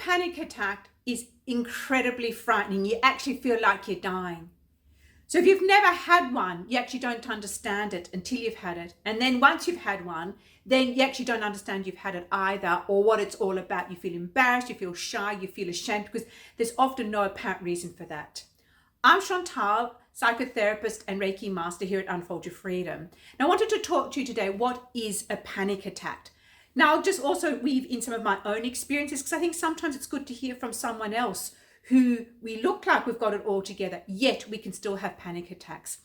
panic attack is incredibly frightening. You actually feel like you're dying. So if you've never had one, you actually don't understand it until you've had it. And then once you've had one, then you actually don't understand you've had it either, or what it's all about. You feel embarrassed, you feel shy, you feel ashamed, because there's often no apparent reason for that. I'm Chantal, psychotherapist and Reiki master here at Unfold Your Freedom. Now I wanted to talk to you today, what is a panic attack? Now I'll just also weave in some of my own experiences, because I think sometimes it's good to hear from someone else who we look like we've got it all together, yet we can still have panic attacks.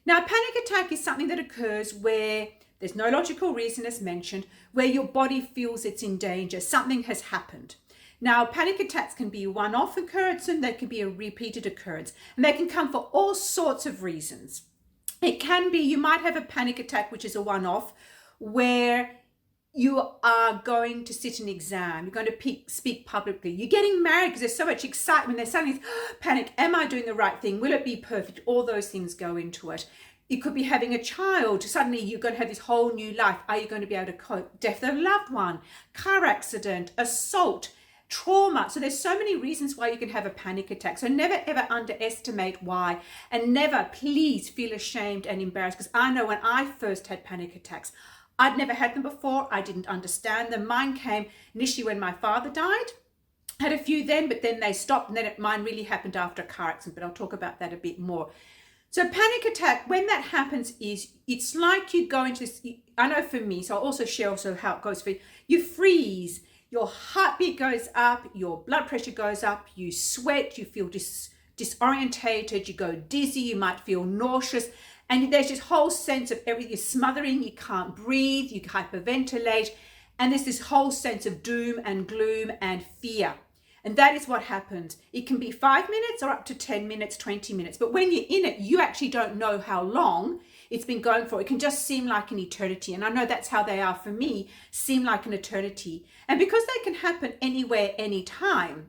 Now, a panic attack is something that occurs where there's no logical reason, as mentioned, where your body feels it's in danger, something has happened. Now, panic attacks can be a one-off occurrence and they can be a repeated occurrence, and they can come for all sorts of reasons. It can be, you might have a panic attack, which is a one-off, where you are going to sit an exam, you're going to speak publicly, you're getting married because there's so much excitement, there's suddenly panic, am I doing the right thing, will it be perfect, all those things go into it. You could be having a child, suddenly you're going to have this whole new life, are you going to be able to cope, death of a loved one, car accident, assault, trauma. So there's so many reasons why you can have a panic attack. So never ever underestimate why, and never please feel ashamed and embarrassed, because I know when I first had panic attacks, I'd never had them before. I didn't understand them. Mine came initially when my father died. Had a few then, but then they stopped, and then mine really happened after a car accident, but I'll talk about that a bit more. So panic attack, when that happens, is it's like you go into this, I know for me, so I'll also share also how it goes for you. You freeze, your heartbeat goes up, your blood pressure goes up, you sweat, you feel disorientated, you go dizzy, you might feel nauseous. And there's this whole sense of everything, you're smothering, you can't breathe, you hyperventilate, and there's this whole sense of doom and gloom and fear. And that is what happens. It can be 5 minutes or up to 10 minutes, 20 minutes. But when you're in it, you actually don't know how long it's been going for. It can just seem like an eternity. And I know that's how they are for me, seem like an eternity. And because they can happen anywhere, anytime,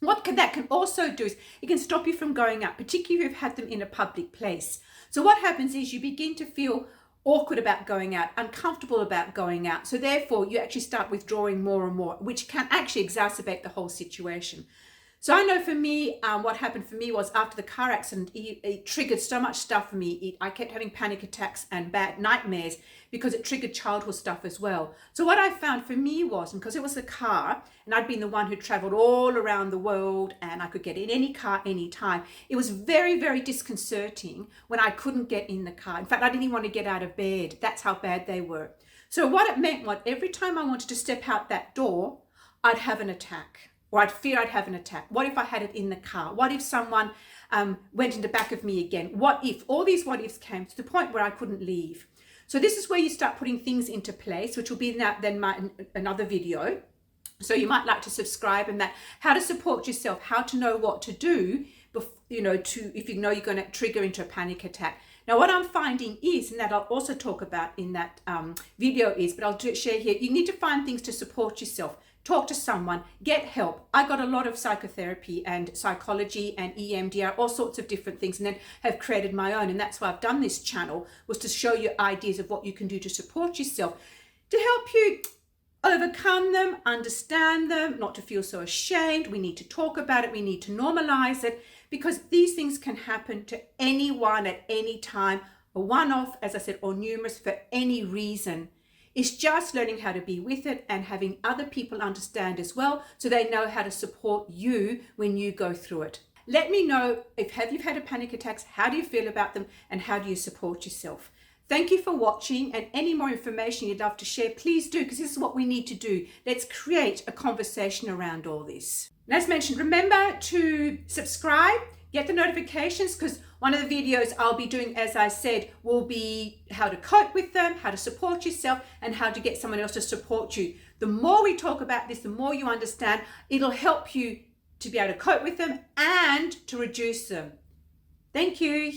that can also do is it can stop you from going out, particularly if you've had them in a public place. So what happens is you begin to feel awkward about going out, uncomfortable about going out. So therefore you actually start withdrawing more and more, which can actually exacerbate the whole situation. So I know for me, what happened for me was after the car accident, it triggered so much stuff for me. I kept having panic attacks and bad nightmares because it triggered childhood stuff as well. So what I found for me was, because it was the car, and I'd been the one who traveled all around the world and I could get in any car, anytime. It was very, very disconcerting when I couldn't get in the car. In fact, I didn't even want to get out of bed. That's how bad they were. So what it meant was every time I wanted to step out that door, I'd have an attack. Or I'd fear I'd have an attack. What if I had it in the car? What if someone went in the back of me again? What if? All these what ifs came to the point where I couldn't leave. So this is where you start putting things into place, which will be another video. So you might like to subscribe, and that how to support yourself, how to know what to do, if you know you're going to trigger into a panic attack. Now, what I'm finding is, and that I'll also talk about in that video is, but I'll share here, you need to find things to support yourself. Talk to someone, get help. I got a lot of psychotherapy and psychology and EMDR, all sorts of different things, and then have created my own. And that's why I've done this channel, was to show you ideas of what you can do to support yourself, to help you overcome them, understand them, not to feel so ashamed. We need to talk about it. We need to normalize it, because these things can happen to anyone at any time, a one-off, as I said, or numerous for any reason. It's just learning how to be with it and having other people understand as well, so they know how to support you when you go through it. Let me know have you had a panic attacks, how do you feel about them, and how do you support yourself? Thank you for watching, and any more information you'd love to share, please do, because this is what we need to do. Let's create a conversation around all this. And as mentioned, remember to subscribe, get the notifications, because one of the videos I'll be doing, as I said, will be how to cope with them, how to support yourself, and how to get someone else to support you. The more we talk about this, the more you understand, it'll help you to be able to cope with them and to reduce them. Thank you.